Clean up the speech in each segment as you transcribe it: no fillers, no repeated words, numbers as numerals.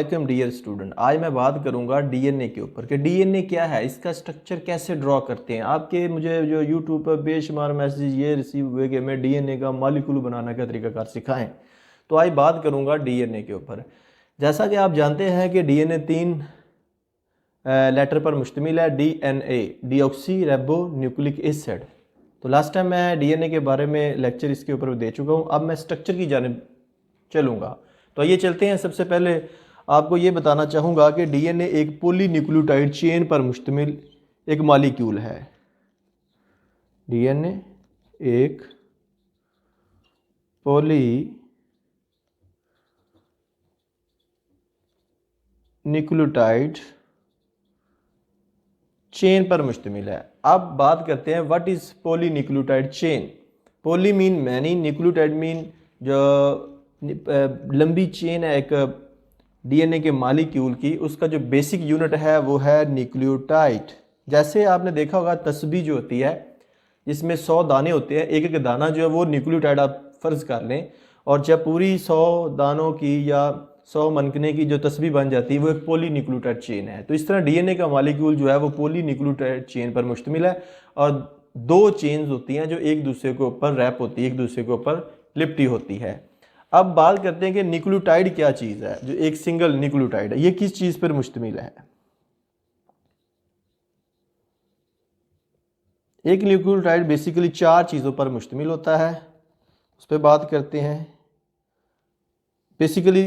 Welcome dear student. आज मैं बात करूंगा डीएनए के ऊपर कि डीएनए क्या है, इसका स्ट्रक्चर कैसे ड्रॉ करते हैं। आपके मुझे जो यूट्यूब पर बेशुमार मैसेज ये रिसीव हुए कि मैं डीएनए का मॉलिक्यूल बनाने का तरीकाकार सिखाएं, तो आज बात करूंगा डीएनए के ऊपर। जैसा कि आप जानते हैं कि डीएनए 3 लेटर पर मुश्तमिल है, DNA deoxy ribo nucleic acid. तो लास्ट टाइम मैं डीएनए के बारे में लेक्चर इसके ऊपर दे चुका हूँ। अब मैं स्ट्रक्चर की जानिब चलूँगा। तो आइए चलते हैं। सबसे पहले आपको ये बताना चाहूँगा कि डीएनए एक पॉलीन्यूक्लियोटाइड चेन पर मुश्तमिल एक मॉलिक्यूल है। डीएनए एक पॉलीन्यूक्लियोटाइड चेन पर मुश्तमिल है। अब बात करते हैं what is polynucleotide chain. Poly mean many, nucleotide mean जो लंबी चेन है एक डीएनए के मॉलिक्यूल की, उसका जो बेसिक यूनिट है वो है न्यूक्लियोटाइड। जैसे आपने देखा होगा तस्बीह जो होती है जिसमें 100 दाने होते हैं, एक एक दाना जो है वो न्यूक्लियोटाइड आप फ़र्ज़ कर लें, और जब पूरी 100 दानों की या 100 मनकने की जो तस्बीह बन जाती है वो एक पॉलीन्यूक्लियोटाइड चेन है। तो इस तरह डीएनए का मॉलिक्यूल जो है वो पॉलीन्यूक्लियोटाइड चेन पर मुश्तमिल है, और 2 चेन्स होती हैं जो एक दूसरे के ऊपर रैप होती है, एक दूसरे के ऊपर लिपटी होती है। अब बात करते हैं कि न्यूक्लियोटाइड क्या चीज़ है। जो एक सिंगल न्यूक्लियोटाइड है ये किस चीज़ पर मुश्तमिल है। एक न्यूक्लियोटाइड बेसिकली 4 चीज़ों पर मुश्तमिल होता है, उस पर बात करते हैं। बेसिकली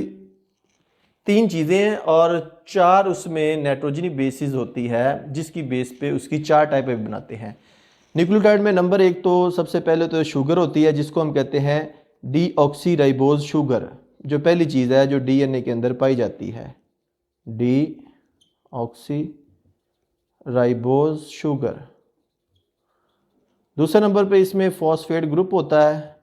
3 चीज़ें हैं और 4 उसमें नाइट्रोजनी बेसिस होती है, जिसकी बेस पे उसकी 4 टाइप बनाते हैं। न्यूक्लियोटाइड में नंबर 1 तो सबसे पहले तो शुगर होती है, जिसको हम कहते हैं डीऑक्सीराइबोज शुगर। जो पहली चीज़ है जो डीएनए के अंदर पाई जाती है, डीऑक्सीराइबोज शुगर। दूसरे नंबर पे इसमें फॉस्फेट ग्रुप होता है,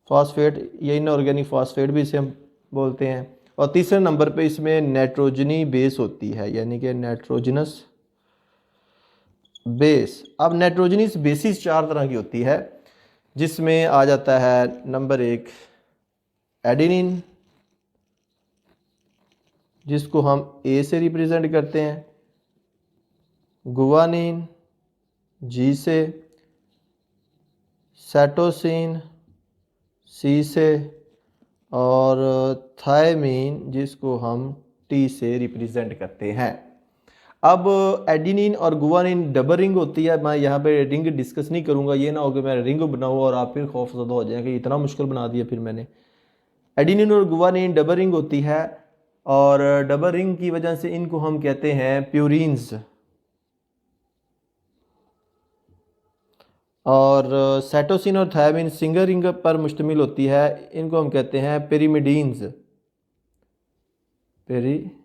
फॉस्फेट या इनऑर्गेनिक फॉस्फेट भी इसे हम बोलते हैं। और तीसरे नंबर पे इसमें नाइट्रोजनी बेस होती है, यानी कि नाइट्रोजनस बेस। अब नाइट्रोजनस बेसिस 4 तरह की होती है, जिसमें आ जाता है नंबर 1 एडेनिन, जिसको हम ए से रिप्रेजेंट करते हैं, गुवानिन जी से, साइटोसिन सी से, और थायमीन जिसको हम टी से रिप्रेजेंट करते हैं। अब एडेनिन और गुवानिन डबल रिंग होती है। मैं यहाँ पे रिंग डिस्कस नहीं करूँगा, ये ना हो कि मैं रिंग बनाऊँ और आप फिर खौफजदा हो जाएंगे, इतना मुश्किल बना दिया फिर मैंने। एडेनिन और गुवानिन डबल रिंग होती है, और डबल रिंग की वजह से इनको हम कहते हैं प्यूरिन्स। और साइटोसिन और थायमीन सिंगल रिंग पर मुश्तमिल होती है, इनको हम कहते हैं पेरीमिडीन्स, पेरीमाइडीन्स।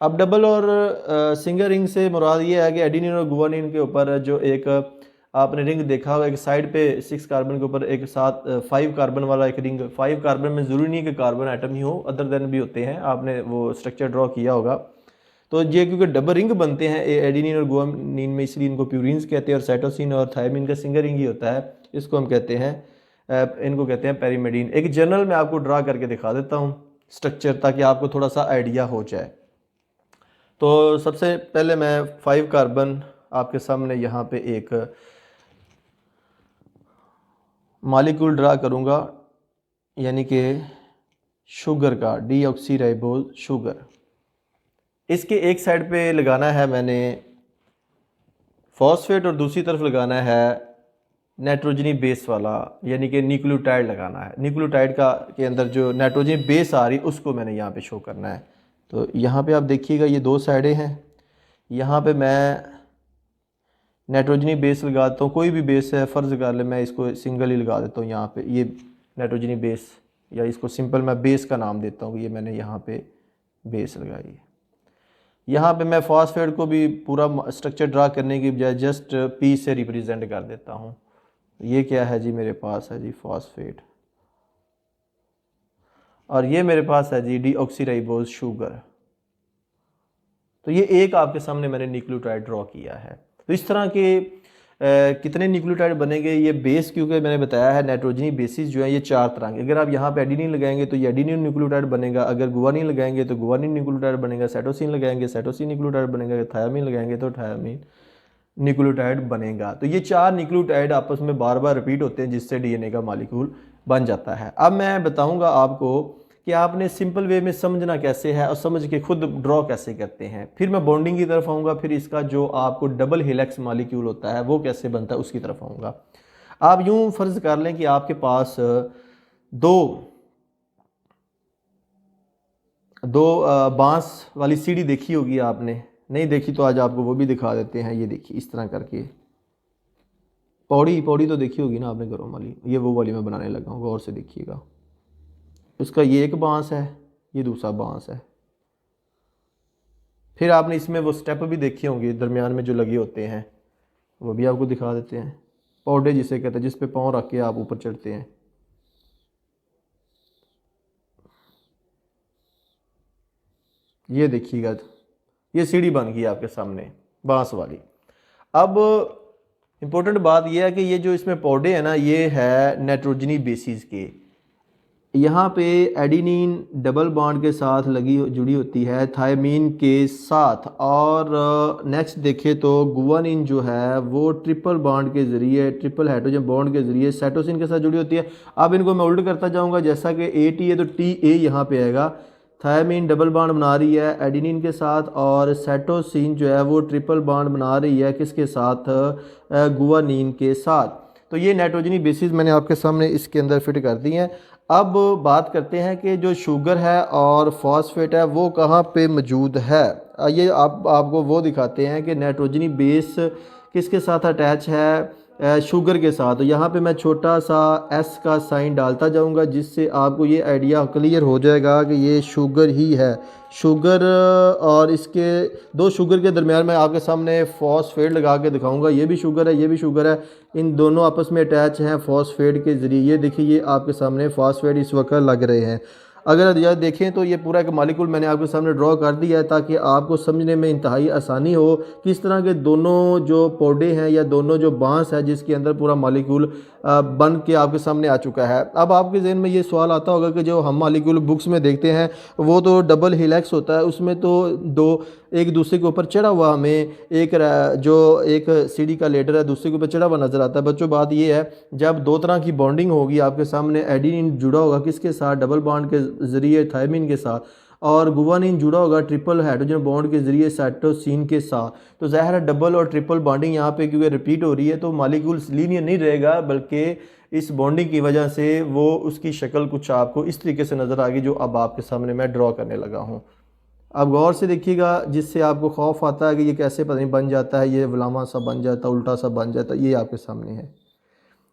अब डबल और सिंगल रिंग से मुराद ये है कि एडेनिन और गुवानिन के ऊपर जो एक आपने रिंग देखा होगा, एक साइड पे 6 कार्बन के ऊपर एक साथ 5 कार्बन वाला एक रिंग। 5 कार्बन में ज़रूरी नहीं कि कार्बन एटम ही हो, अदर देन भी होते हैं, आपने वो स्ट्रक्चर ड्रॉ किया होगा। तो ये क्योंकि डबल रिंग बनते हैं एडेनिन और गुवानिन में, इसलिए इनको प्यूरिन्स कहते हैं। और साइटोसिन और थायमीन का सिंगल रिंग ही होता है, इसको हम कहते हैं इनको कहते हैं पेरीमिडीन। एक जनरल में आपको ड्रा करके दिखा देता हूँ स्ट्रक्चर, ताकि आपको थोड़ा सा आइडिया हो जाए। तो सबसे पहले मैं 5 कार्बन आपके सामने यहाँ पे एक मॉलिक्यूल ड्रा करूँगा, यानी कि शुगर का, डीऑक्सीराइबोज शुगर। इसके एक साइड पे लगाना है मैंने फॉस्फेट और दूसरी तरफ लगाना है नाइट्रोजनी बेस वाला, यानी कि न्यूक्लियोटाइड लगाना है। न्यूक्लियोटाइड का के अंदर जो नाइट्रोजनी बेस आ रही उसको मैंने यहाँ पे शो करना है। तो यहाँ पे आप देखिएगा ये 2 साइडें हैं, यहाँ पे मैं नाइट्रोजनी बेस लगाता हूँ। कोई भी बेस है, फ़र्ज़ कर ले मैं इसको सिंगल ही लगा देता हूँ यहाँ पे, ये नाइट्रोजनी बेस, या इसको सिंपल मैं बेस का नाम देता हूँ। ये मैंने यहाँ पे बेस लगाई है। यहाँ पे मैं फॉस्फेट को भी पूरा स्ट्रक्चर ड्रा करने की बजाय जस्ट पी से रिप्रेजेंट कर देता हूँ। ये क्या है जी, मेरे पास है जी फॉस्फेट, और ये मेरे पास है जी डीऑक्सीराइबोज शुगर। तो ये एक आपके सामने मैंने न्यूक्लियोटाइड ड्रॉ किया है। तो इस तरह के कितने न्यूक्लियोटाइड बनेंगे, ये बेस क्योंकि मैंने बताया है नाइट्रोजनी बेसिस जो है ये 4 तरह के। अगर आप यहाँ पे एडिनिन लगाएंगे तो ये एडिनिन न्यूक्लियोटाइड बनेगा, अगर गुआनिन लगाएंगे तो गुआनिन न्यूक्लियोटाइड बनेगा, साइटोसिन लगाएंगे साइटोसिन न्यूक्लियोटाइड बनेगा, थायामीन लगाएंगे तो थायामीन न्यूक्लियोटाइड बनेगा। तो ये 4 न्यूक्लियोटाइड आपस में बार बार रिपीट होते हैं जिससे डीएनए का मॉलिक्यूल बन जाता है। अब मैं बताऊंगा आपको कि आपने सिंपल वे में समझना कैसे है और समझ के खुद ड्रॉ कैसे करते हैं। फिर मैं बॉन्डिंग की तरफ आऊँगा, फिर इसका जो आपको डबल हेलिक्स मॉलिक्यूल होता है वो कैसे बनता है उसकी तरफ आऊँगा। आप यूँ फर्ज कर लें कि आपके पास दो बांस वाली सीढ़ी देखी होगी आपने, नहीं देखी तो आज आपको वो भी दिखा देते हैं। ये देखिए इस तरह करके पौड़ी पौड़ी तो देखी होगी ना आपने घरों वाली, ये वो वाली मैं बनाने लगा हूँ, गौर से देखिएगा। इसका ये एक बांस है, ये दूसरा बांस है। फिर आपने इसमें वो स्टेप भी देखे होंगे दरमियान में जो लगे होते हैं, वो भी आपको दिखा देते हैं। पौड़े जिसे कहते हैं, जिस पे पाँव रख के आप ऊपर चढ़ते हैं। ये देखिएगा, ये सीढ़ी बन गई आपके सामने बांस वाली। अब इम्पोर्टेंट बात यह है कि ये जो इसमें पौधे हैं ना, ये है नाइट्रोजनी बेसिस के। यहाँ पे एडिनिन डबल बॉन्ड के साथ जुड़ी होती है थायमीन के साथ, और नेक्स्ट देखें तो गुआनिन जो है वो ट्रिपल बॉन्ड के ज़रिए, ट्रिपल हाइड्रोजन बॉन्ड के ज़रिए साइटोसिन के साथ जुड़ी होती है। अब इनको मैं उल्ट करता जाऊँगा, जैसा कि ए टी है तो टी ए यहाँ पे आएगा। थायमीन डबल बॉन्ड बना रही है एडिनिन के साथ, और साइटोसिन जो है वो ट्रिपल बॉन्ड बना रही है किसके साथ, गुआनिन के साथ। तो ये नाइट्रोजनी बेसिस मैंने आपके सामने इसके अंदर फिट कर दी हैं। अब बात करते हैं कि जो शुगर है और फॉस्फेट है वो कहाँ पे मौजूद है। ये आपको वो दिखाते हैं कि नाइट्रोजनी बेस किसके साथ अटैच है, शुगर के साथ। तो यहाँ पे मैं छोटा सा एस का साइन डालता जाऊँगा, जिससे आपको ये आइडिया क्लियर हो जाएगा कि ये शुगर ही है। शुगर और इसके दो शुगर के दरमियान मैं आपके सामने फॉस्फेट लगा के दिखाऊंगा। ये भी शुगर है, ये भी शुगर है, इन दोनों आपस में अटैच हैं फॉस्फेट के ज़रिए। ये देखिए ये आपके सामने फॉस्फेट इस वक्त लग रहे हैं। अगर यह देखें तो ये पूरा एक मॉलिक्यूल मैंने आपके सामने ड्रॉ कर दिया है, ताकि आपको समझने में इंतहाई आसानी हो किस तरह के दोनों जो पौधे हैं या दोनों जो बांस है जिसके अंदर पूरा मॉलिक्यूल बन के आपके सामने आ चुका है। अब आपके जहन में ये सवाल आता होगा कि जो हम मॉलिक्यूल बुक्स में देखते हैं वो तो डबल हेलिक्स होता है, उसमें तो दो एक दूसरे के ऊपर चढ़ा हुआ हमें एक सीढ़ी का लेडर है दूसरे के ऊपर चढ़ा हुआ नजर आता है। बच्चों बात ये है, जब दो तरह की बॉन्डिंग होगी आपके सामने, एडिनिन जुड़ा होगा किसके साथ, डबल बॉन्ड के ज़रिए थायमीन के साथ, और गुआनिन जुड़ा होगा ट्रिपल हाइड्रोजन बॉन्ड के ज़रिए साइटोसिन के साथ। तो ज़ाहिर है डबल और ट्रिपल बॉन्डिंग यहाँ पे क्योंकि रिपीट हो रही है तो मॉलिक्यूल लीनियर नहीं रहेगा, बल्कि इस बॉन्डिंग की वजह से वो उसकी शक्ल कुछ आपको इस तरीके से नज़र आ गई जो अब आपके सामने मैं ड्रॉ करने लगा हूँ। अब गौर से देखिएगा, जिससे आपको खौफ आता है कि ये कैसे पता नहीं बन जाता है, ये वलामा सा बन जाता है, उल्टा सा बन जाता है, ये आपके सामने है।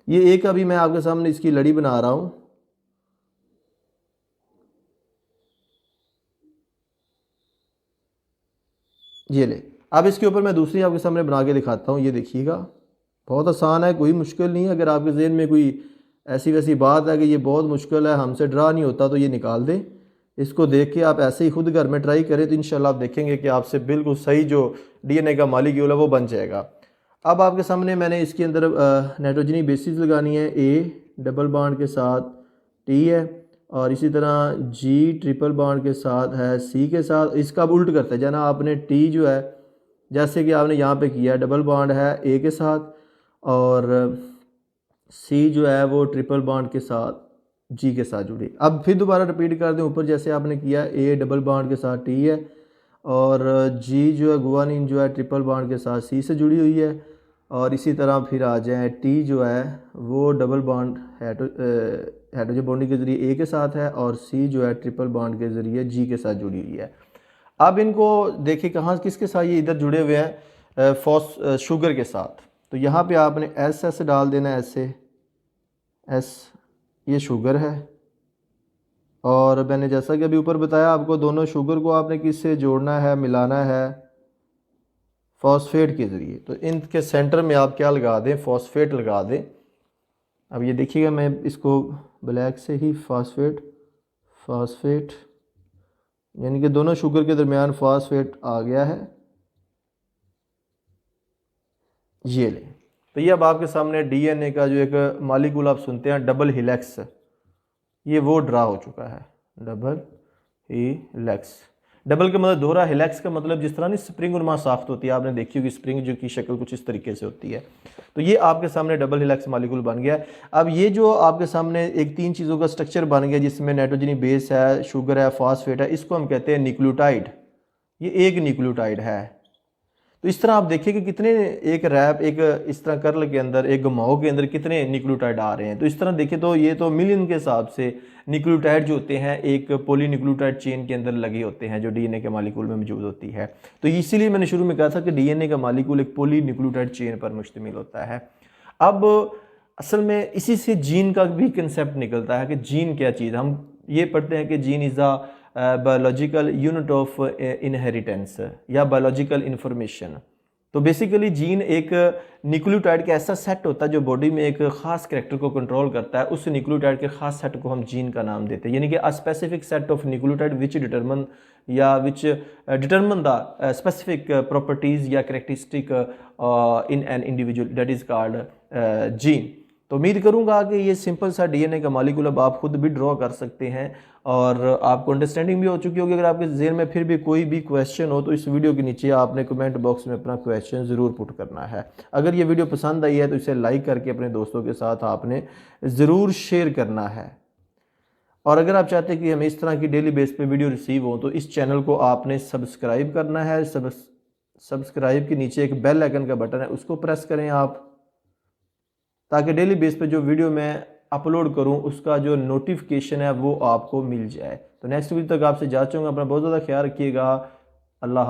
ये एक अभी मैं आपके सामने इसकी लड़ी बना रहा हूँ। ये ले, अब इसके ऊपर मैं दूसरी आपके सामने बना के दिखाता हूँ। ये देखिएगा बहुत आसान है, कोई मुश्किल नहीं है। अगर आपके जहन में कोई ऐसी वैसी बात है कि ये बहुत मुश्किल है, हमसे ड्रा नहीं होता, तो ये निकाल दें। इसको देख के आप ऐसे ही खुद घर में ट्राई करें तो इंशाल्लाह आप देखेंगे कि आपसे बिल्कुल सही जो डीएनए का मॉलिक्यूल है वो बन जाएगा। अब आपके सामने मैंने इसके अंदर नाइट्रोजनी बेसिस लगानी है, ए डबल बॉन्ड के साथ टी है, और इसी तरह जी ट्रिपल बॉन्ड के साथ है सी के साथ। इसका अब उल्ट करते जाना आपने, टी जो है जैसे कि आपने यहाँ पे किया डबल बॉन्ड है ए के साथ, और सी जो है वो ट्रिपल बॉन्ड के साथ जी के साथ जुड़ी। अब फिर दोबारा रिपीट कर दें, ऊपर जैसे आपने किया ए डबल बॉन्ड के साथ टी है, और जी जो है गुआनिन जो है ट्रिपल बॉन्ड के साथ सी से जुड़ी हुई है, और इसी तरह फिर आ जाए टी जो है वो डबल बॉन्ड हाइड्रोजन बॉन्डिंग के ज़रिए ए के साथ है, और सी जो है ट्रिपल बॉन्ड के ज़रिए जी के साथ जुड़ी हुई है। अब इनको देखिए कहाँ किसके साथ ये इधर जुड़े हुए हैं, शुगर के साथ। तो यहाँ पे आपने एस डाल देना है, ऐसे एस, ये शुगर है, और मैंने जैसा कि अभी ऊपर बताया आपको दोनों शुगर को आपने किससे जोड़ना है, मिलाना है, फॉस्फेट के ज़रिए। तो इनके सेंटर में आप क्या लगा दें, फॉस्फेट लगा दें। अब ये देखिएगा मैं इसको ब्लैक से ही फॉस्फेट यानी कि दोनों शुगर के दरमियान फॉस्फेट आ गया है। ये ले, तो ये अब आपके सामने डीएनए का जो एक मालिक्यूल आप सुनते हैं डबल हिलेक्स, ये वो ड्रा हो चुका है, डबल हिलेक्स। डबल का मतलब दोहरा, हिलेक्स का मतलब जिस तरह नहीं स्प्रिंग उनमा साख्त होती है, आपने देखी होगी स्प्रिंग जो की शक्ल कुछ इस तरीके से होती है। तो ये आपके सामने डबल हिलेक्स मालिक्यूल बन गया। अब ये जो आपके सामने एक 3 चीज़ों का स्ट्रक्चर बन गया जिसमें नाइट्रोजनी बेस है, शुगर है, फॉस्फेट है, इसको हम कहते हैं न्यूक्लियोटाइड। ये एक न्यूक्लियोटाइड है। तो इस तरह आप देखिए कि कितने एक रैप एक इस तरह कर्ल के अंदर एक घुमाव के अंदर कितने न्यूक्लियोटाइड आ रहे हैं। तो इस तरह देखिए तो ये तो मिलियन के हिसाब से न्यूक्लियोटाइड जो होते हैं एक पॉलीन्यूक्लियोटाइड चेन के अंदर लगे होते हैं जो डीएनए के मालिक्यूल में मौजूद होती है। तो इसीलिए मैंने शुरू में कहा था कि डीएनए का मालिक्यूल एक पॉलीन्यूक्लियोटाइड चेन पर मुश्तमिल होता है। अब असल में इसी से जीन का भी कंसेप्ट निकलता है कि जीन क्या चीज़, हम ये पढ़ते हैं कि gene is a biological unit of inheritance या बायोलॉजिकल इंफॉर्मेशन। तो बेसिकली जीन एक न्यूक्लियोटाइड का ऐसा सेट होता है जो बॉडी में एक खास करैक्टर को कंट्रोल करता है। उस न्यूक्लियोटाइड के खास सेट को हम जीन का नाम देते हैं, यानी कि a specific set of nucleotide which determine the specific properties या characteristic in an individual, that is called gene. तो उम्मीद करूंगा कि ये सिंपल सा डीएनए का मॉलिक्यूल अब आप खुद भी ड्रॉ कर सकते हैं और आपको अंडरस्टैंडिंग भी हो चुकी होगी। अगर आपके ज़हन में फिर भी कोई भी क्वेश्चन हो तो इस वीडियो के नीचे आपने कमेंट बॉक्स में अपना क्वेश्चन ज़रूर पुट करना है। अगर ये वीडियो पसंद आई है तो इसे लाइक करके अपने दोस्तों के साथ आपने ज़रूर शेयर करना है। और अगर आप चाहते हैं कि हमें इस तरह की डेली बेस पे वीडियो रिसीव हो तो इस चैनल को आपने सब्सक्राइब करना है। सब्सक्राइब के नीचे एक बेल आइकन का बटन है, उसको प्रेस करें आप, ताकि डेली बेस पे जो वीडियो मैं अपलोड करूं उसका जो नोटिफिकेशन है वो आपको मिल जाए। तो नेक्स्ट वीडियो तक आपसे जा चाहूँगा, अपना बहुत ज़्यादा ख्याल रखिएगा। अल्लाह।